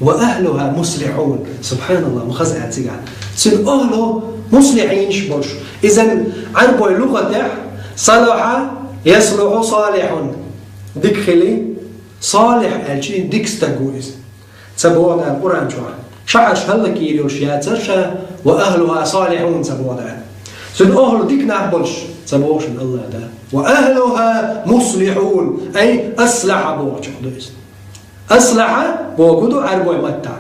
وأهلها مصلحون. سبحان الله مخزع تيجان سن أهله مصلحين شبوش. إذن عربوا اللغة صلح يصلح صالح ديك خلي صالح الشي ديك استجوز تبوض القرآن شعش هلا كيلوش يا ترشا وأهلها صالحون تبوض سن أهل ديك نعبلش تبوش الله ده وأهلها مصلحون أي أصلح بوش دويس أصلح بوجودو عربوا متى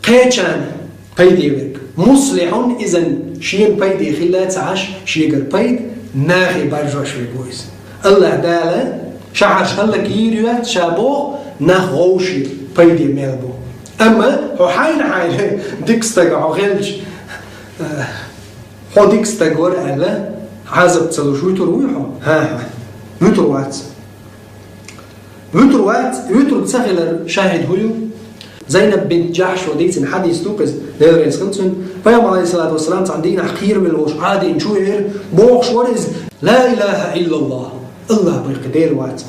قيتشان بيديك مصلحون إذن شين بيدي خلات عش شيجر بيد ناخي برجوش في بويس الله داله شعش هلا كيريات شابوه نخوشي بيدي ميلبو أما هو حين ديكستاق عغلج هو ديكستاق ورقلا عازب تصلو شو يترويحو ها يتروات بتسغل شاهد هيو زينب بنت جحش وديت حديث توقز ليرينس خمسون فيوم عليه الصلاة والسلام عندنا حقير من الوش عادي نشوير بوخش ورز لا إله إلا الله الله بيقدر وات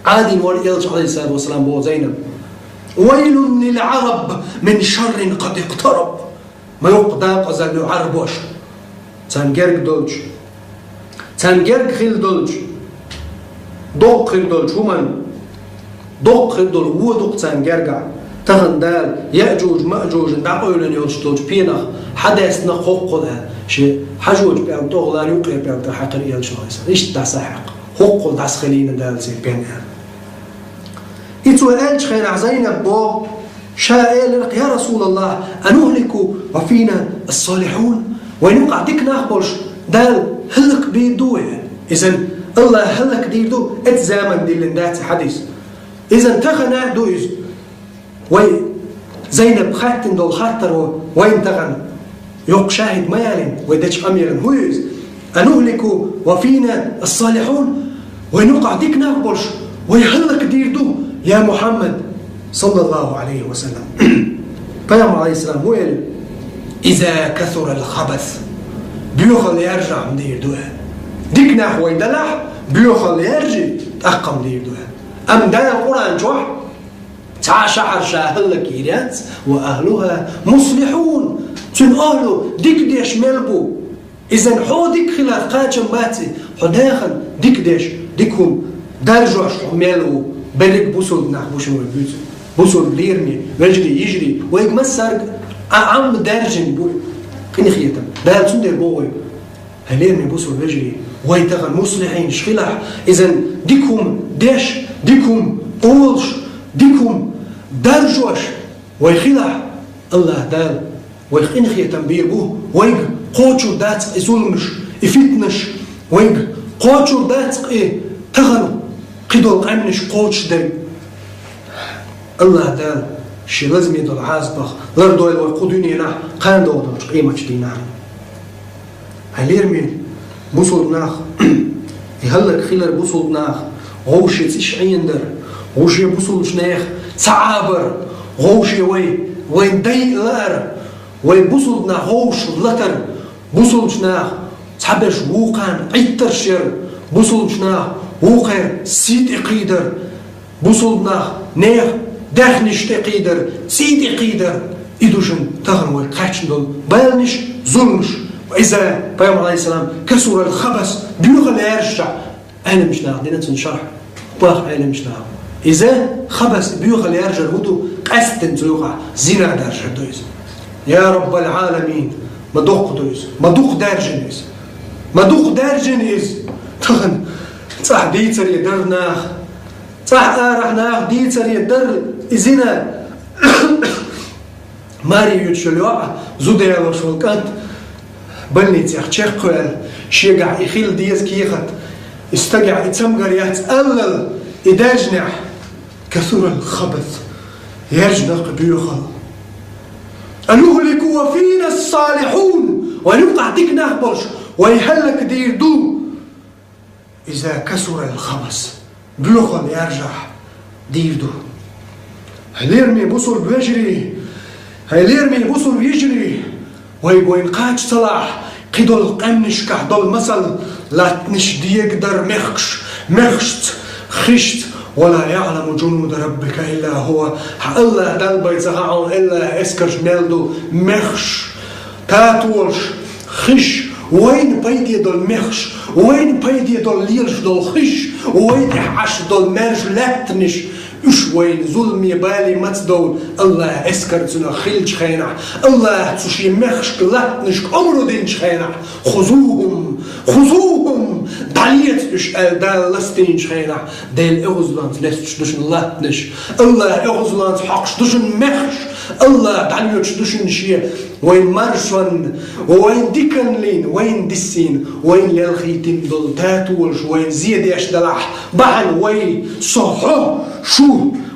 عادي نور يلج عليه الصلاة والسلام بو زينب ويل للعرب من شر قد اقترب ما يقدر قزل عربوش تنجرق دولج تنجرق خيل دولج دوق خيل دولج همان دوق خيل دول هو دوق تنجرقع تغندال يأجوج مأجوج دعوين يلشتوج بينخ حدث نخوق ذا شيء حجوج بيعو تغلان يوقع بيعو تحقر إيال شويس إيش تسحق خوق دعس خلينا دال زي بينها إتو ألج خير عزينب بو شائل يا رسول الله أنهلك وفينا الصالحون ونوقع ديك ناخبرش دال هلك بيدوه إذن الله هلك ديردو اتزامن دي لندات حديث إذن تغنى دويز وي زينب خاتن دول خاطر وين تغن يوق شاهد ما يعلن ويدش أميرا هويز أنهلك وفينا الصالحون ونوقع ديك ناخبرش ويهلك ديردو يا محمد صلى الله عليه وسلم فيام عليه السلام هو إذا كثر الخبث بيوخل يرجع مدير دوها ديك نحو يدلح بيوخل يرجع تأقم مدير دوها أم دا القرآن جوح تع شعر شاهلك يرات وأهلها مصلحون تن أهله ديك ديش ملبو إذن حو ديك خلاف قاچم باتي حو داخل ديك ديش ديكهم درجوش ملو بلك بوصل نحوش والبيوت بوصل ليرمي ويجري يجري ويجمسر عم درجن بوي كني خيتم ده تندر بوي هليرمي بوصل ويجري ويتغن مصلحين شخلح إذن ديكهم ديش ديكهم قولش ديكهم درجوش ويخلح الله دال ويخين خيتم بيربوه ويج قوتشو دات يزولمش يفتنش ويج قوتشو دات إيه تغنو قيدول قامنش قوتش دري الله دال شي لازم يدل عازبخ لردو الوقوديني نح قان دو دو قيمة دينا هليرمي بوصل ناخ يهلك خيلر بوصل ناخ غوشي تيش عيندر غوشي بوصل شناخ تعابر غوشي وين دي لار وين بوصل ناخ غوش لتر بوصل شناخ تعبش ووقان عيتر شر بوصل شناخ ووقر سيد اقيدر بوصل ناخ نيخ داخنش تقيدر سيد اقيدر إدوشن تغنوي قاتشن دول بالنش ظلمش وإذا بيوم عليه السلام كسر الخبث بيوغل يرجع أنا مش ناخ دينا تنشرح باخ أنا مش ناخ إذا خبث بيوغل يرجع هدو قاستن تلوغا زنا درجة دويز يا رب العالمين مدوق دويز مدوق دارجنيز مدوق دارجنيز تغن صح ديتر يدر ناخ صح راح ناخ ديتر يدر إزنا ماري يتشلوع زوديا وشولكانت بلنيت يخشق قال شيقع يخيل ديز كيخت استقع يتسمقر يتألل يداجنع كثر الخبث يرجنق بيوخل أنهلك وفينا الصالحون ونقع ديك نخبرش ويهلك دير دو إذا كثر الخبث بيوخل يرجع دير دو هليرمي بوصل بيجري هليرمي بوصل بيجري ويبوين قاج صلاح قيدول قمنش كهدول مثل لا تنش ديقدر مخش مخشت خشت ولا يعلم جنود ربك إلا هو. الله دل بيتزغعون إلا إسكرش ميلدو مخش تاتولش خش وين بيدي دول مخش وين بيدي دول ليلش دول خش وين حش دول مرش لاتنش اش وين ظلمي بالي متدول الله اسكرتنا خلج خينع الله تشي مخش لاتنش عمرو دينش خينع خذوهم داليت اش دال لستينش خينع ديل اغزلانت لستش دشن لاتنش الله اغزلانت حقش دشن مخش الله داليت دشن شي وين مرشون وين ديكنلين وين دسين وين يلخيتين دول تاتولش وين زيدش دلح بحن وين صحو شو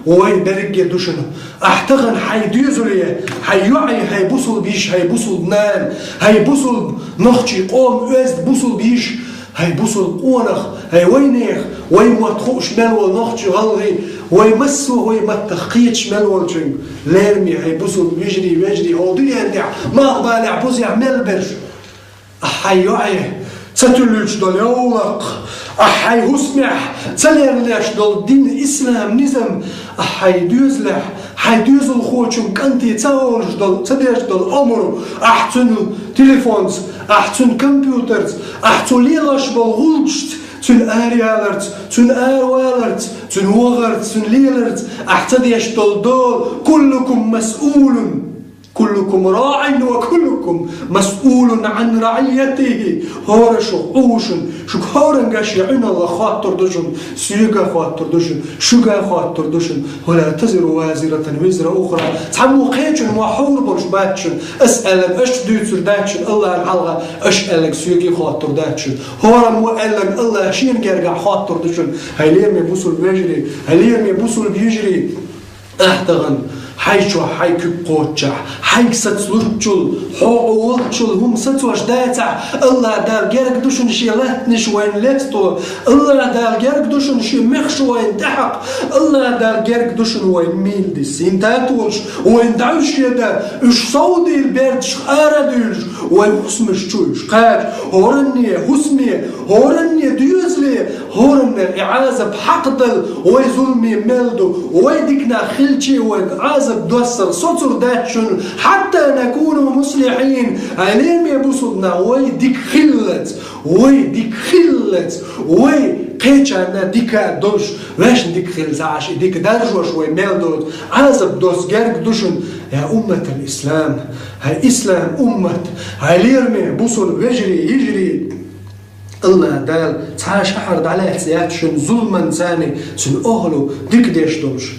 وين درجة دوشنا احتغن حيديزولي حيوعي هيبوصل بيش هيبوصل بنان هيبوصل نخشي قوم أزد بوصل بيش هيبوصل قونخ هي وينيخ وين ما تخوش ملول نخشي غلغي ويمسوا ويما تخيتش ملول جن ليرمي هيبوصل بيجري هودي عندع ما بالع بوزع ملبرش حيوعي ستلوش دول يولق أحي هسمح تليرلش دول دين إسلام نظام أحي دوزلح حي دوزل خوشم كنتي تاولش دول تديش دول أمر أحتنو تليفونز أحتن كمبيوترز أحتن ليلش بالغلشت تن آريالرت تن آروالرت تن وغرت تن ليلرت أحتديش دول كلكم مسؤول كلكم راع وكلكم مسؤول عن رعيته هورشو اوشن شو هورن غاش يعين الله خاطر دجن سيغا خاطر دجن شوغا خاطر دجن ولا تزر وازرة وزر اخرى تعمو قيتشن وحور برش باتشن اسالك اش دوتر داتشن الله الحلقه اسالك سيغي خاطر داتشن هورن وقالك الله شين غيرغا خاطر دجن هيلير بوصل بيجري هيلير بوصل بيجري احتغن حيشو حيكب قوتشا حيك ستلوتشل حوقوتشل هم ستوش داتع الله دار جارك دوشن شي لاتنش وين لاتتو الله دار جارك دوشن شي مخش وين تحق الله دار جارك دوشن وين ميل دي سينتاتوش وين دعوش يدا اش صودي البردش اردوش وين حسمش تشوش قاج هورني حسمي هورني ديوزلي هورني اعازة بحقدل وي ظلمي ملدو وي ديكنا خلشي وي عازة دوسر سطر داتشن حتى نكون مصلحين عليهم يبصدنا وي ديك خلت وي قيتشانا ديكا دوش واش ديك خلت عاش ديك درجوش وي ميلدود عازب دوس جارك دوشن يا أمة الإسلام هاي إسلام أمة هاي ليرمي بوصل يجري الله دال تعاش حرد عليه سياتشن ظلما ثاني سن أهلو ديك ديش دوش